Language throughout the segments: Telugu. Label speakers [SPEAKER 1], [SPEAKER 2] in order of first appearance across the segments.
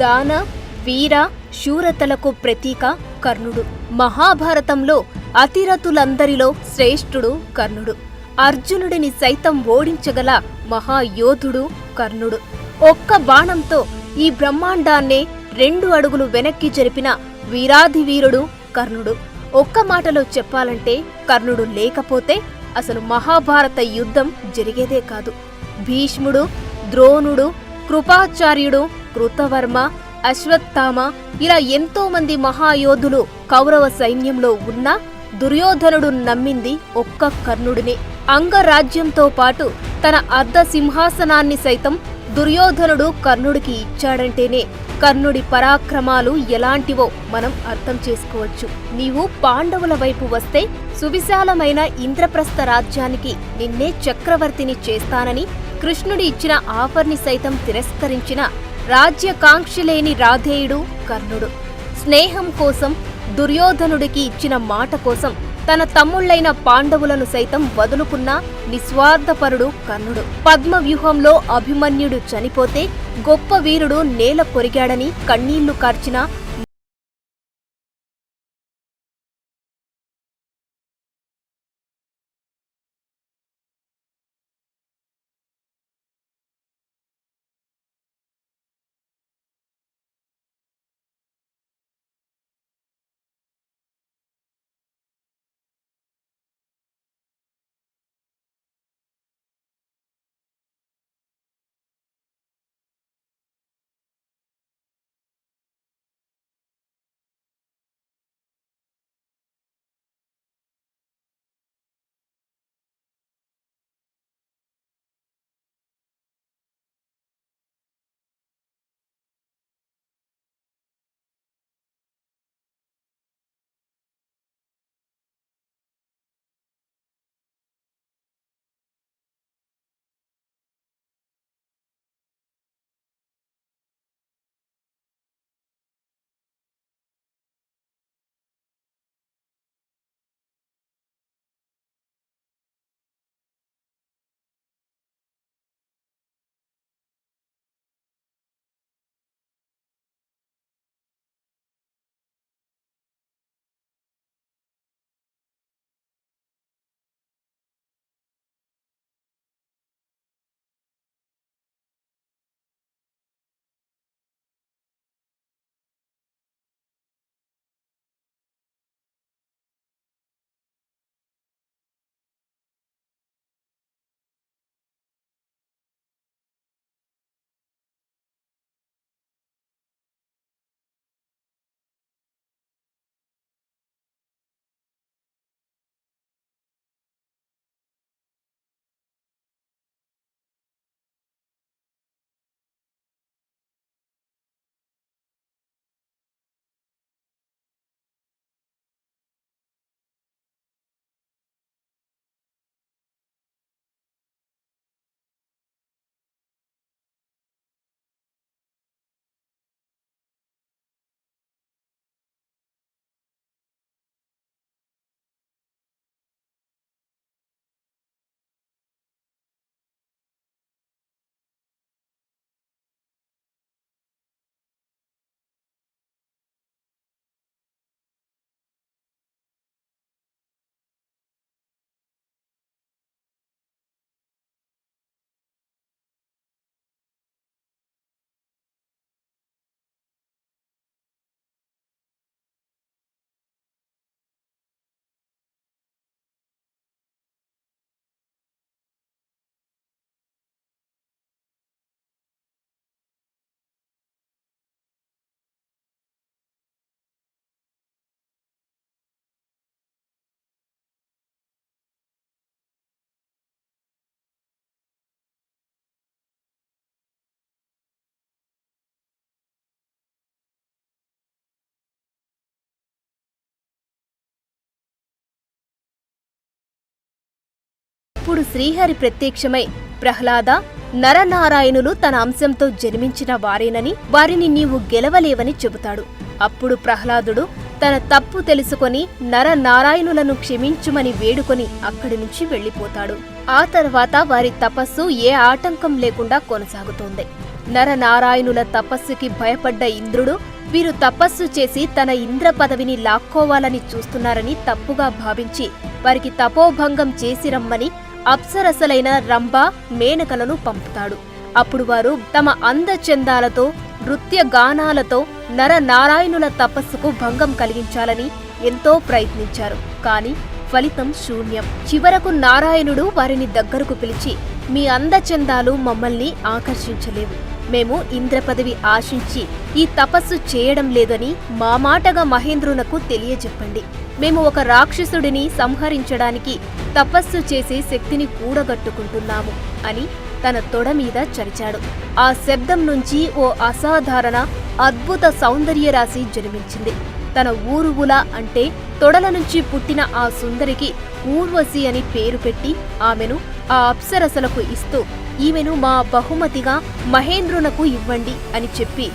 [SPEAKER 1] దాన, వీర, శూరతలకు ప్రతీక కర్ణుడు. మహాభారతంలో అతిరథులందరిలో శ్రేష్ఠుడు కర్ణుడు. అర్జునుడిని సైతం ఓడించగల మహాయోధుడు కర్ణుడు. ఒక్క బాణంతో ఈ బ్రహ్మాండాన్నే 2 అడుగులు వెనక్కి జరిపిన వీరాధివీరుడు కర్ణుడు. ఒక్క మాటలో చెప్పాలంటే కర్ణుడు లేకపోతే అసలు మహాభారత యుద్ధం జరిగేదే కాదు. భీష్ముడు, ద్రోణుడు, కృపాచార్యుడు, కృతవర్మ, అశ్వత్థామ ఇలా ఎంతో మంది మహాయోధులు కౌరవ సైన్యంలో ఉన్నా దుర్యోధనుడు నమ్మింది ఒక్క కర్ణుడినే. అంగరాజ్యంతో పాటు తన అర్ధ సింహాసనాన్ని సైతం దుర్యోధనుడు కర్ణుడికి ఇచ్చాడంటేనే కర్ణుడి పరాక్రమాలు ఎలాంటివో మనం అర్థం చేసుకోవచ్చు. నీవు పాండవుల వైపు వస్తే సువిశాలమైన ఇంద్రప్రస్థ రాజ్యానికి నిన్నే చక్రవర్తిని చేస్తానని కృష్ణుడి ఇచ్చిన ఆఫర్ని సైతం తిరస్కరించిన రాజ్యకాంక్షలేని రాధేయుడు కర్ణుడు. స్నేహం కోసం దుర్యోధనుడికి ఇచ్చిన మాట కోసం తన తమ్ముళ్లైన పాండవులను సైతం వదులుకున్న నిస్వార్థపరుడు కర్ణుడు. పద్మవ్యూహంలో అభిమన్యుడు చనిపోతే గొప్ప వీరుడు నేల కొరిగాడని కన్నీళ్లు కార్చిన అప్పుడు శ్రీహరి ప్రత్యక్షమై ప్రహ్లాద, నరనారాయణులు తన అంశంతో జన్మించిన వారేనని వారిని నీవు గెలవలేవని చెబుతాడు. అప్పుడు ప్రహ్లాదుడు తన తప్పు తెలుసుకొని నరనారాయణులను క్షమించుమని వేడుకొని అక్కడి నుంచి వెళ్లిపోతాడు. ఆ తర్వాత వారి తపస్సు ఏ ఆటంకం లేకుండా కొనసాగుతోంది. నరనారాయణుల తపస్సుకి భయపడ్డ ఇంద్రుడు వీరు తపస్సు చేసి తన ఇంద్ర పదవిని లాక్కోవాలని చూస్తున్నారని తప్పుగా భావించి వారికి తపోభంగం చేసి రమ్మని అప్సరసలైన రంభ మేనకలను పంపుతాడు. అప్పుడు వారు తమ అందచందాలతో నృత్య గానాలతో నరనారాయణుల తపస్సుకు భంగం కలిగించాలని ఎంతో ప్రయత్నించారు. కాని ఫలితం శూన్యం. చివరకు నారాయణుడు వారిని దగ్గరకు పిలిచి, మీ అందచందాలు మమ్మల్ని ఆకర్షించలేవు. మేము ఇంద్రపదవి ఆశించి ఈ తపస్సు చేయడం లేదని మా మాటగా మహేంద్రునకు తెలియజెప్పండి. మేము ఒక రాక్షసుడిని సంహరించడానికి తపస్సు చేసే శక్తిని కూడగట్టుకుంటున్నాము అని తన తొడ మీద చరిచాడు. ఆ శబ్దం నుంచి ఓ అసాధారణ అద్భుత సౌందర్యరాశి జన్మించింది. తన ఊరువుల అంటే తొడల నుంచి పుట్టిన ఆ సుందరికి ఊర్వశి అని పేరు పెట్టి ఆమెను ఆ అప్సరసలకు ఇస్తూ ఈమెను మా బహుమతిగా మహేంద్రునకు ఇవ్వండి అని చెప్పి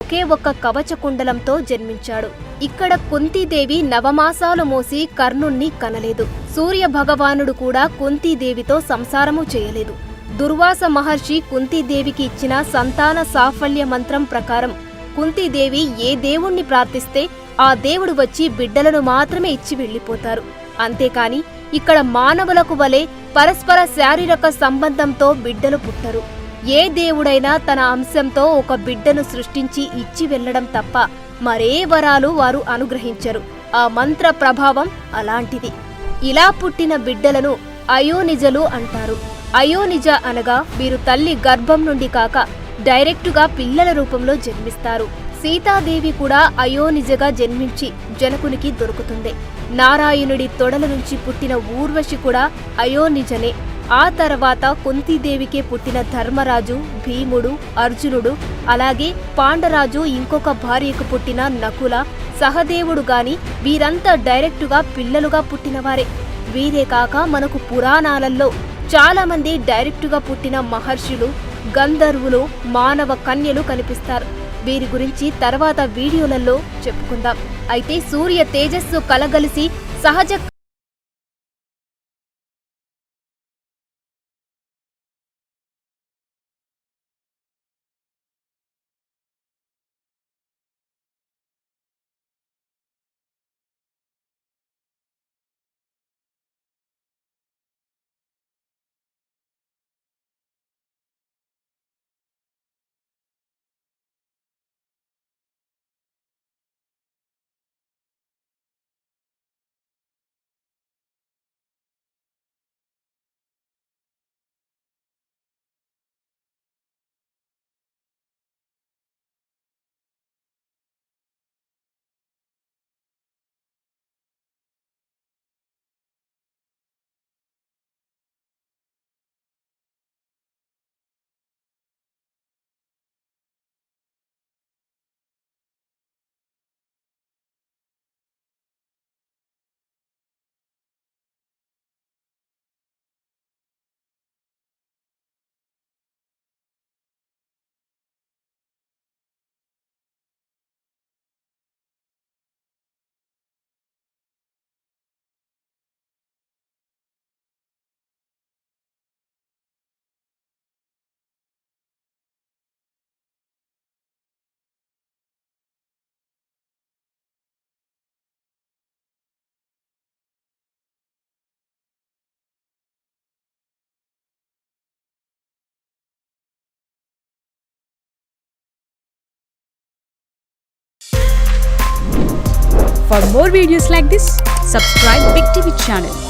[SPEAKER 1] ఒకే ఒక్క కవచ కుండలంతో జన్మించాడు. ఇక్కడ కుంతీదేవి నవమాసాలు మోసి కర్ణుణ్ణి కనలేదు. సూర్య భగవానుడు కూడా కుంతీదేవితో సంసారము చేయలేదు. దుర్వాస మహర్షి కుంతీదేవికి ఇచ్చిన సంతాన సాఫల్య మంత్రం ప్రకారం కుంతీదేవి ఏ దేవుణ్ణి ప్రార్థిస్తే ఆ దేవుడు వచ్చి బిడ్డలను మాత్రమే ఇచ్చి వెళ్ళిపోతారు. అంతేకాని ఇక్కడ మానవులకు వలె పరస్పర శారీరక సంబంధంతో బిడ్డలు పుట్టరు. ఏ దేవుడైనా తన అంశంతో ఒక బిడ్డను సృష్టించి ఇచ్చి వెళ్లడం తప్ప మరే వరాలు వారు అనుగ్రహించరు. ఆ మంత్ర ప్రభావం అలాంటిది. ఇలా పుట్టిన బిడ్డలను అయోనిజలు అంటారు. అయోనిజ అనగా వీరు తల్లి గర్భం నుండి కాక డైరెక్టుగా పిల్లల రూపంలో జన్మిస్తారు. సీతాదేవి కూడా అయోనిజగా జన్మించి జనకునికి దొరుకుతుంది. నారాయణుడి తొడల నుంచి పుట్టిన ఊర్వశి కూడా అయోనిజనే. ఆ తర్వాత కుంతీదేవికే పుట్టిన ధర్మరాజు, భీముడు, అర్జునుడు, అలాగే పాండరాజు ఇంకొక భార్యకు పుట్టిన నకుల, సహదేవుడు గాని వీరంతా డైరెక్టుగా పిల్లలుగా పుట్టినవారే. వీరే కాక మనకు పురాణాలలో చాలా మంది డైరెక్టుగా పుట్టిన మహర్షులు, గంధర్వులు, మానవ కన్యలు కనిపిస్తారు. వీరి గురించి తర్వాత వీడియోలలో చెప్పుకుందాం. అయితే సూర్య తేజస్సు కలగలిసి సహజ
[SPEAKER 2] For more videos like this, subscribe Big TV channel.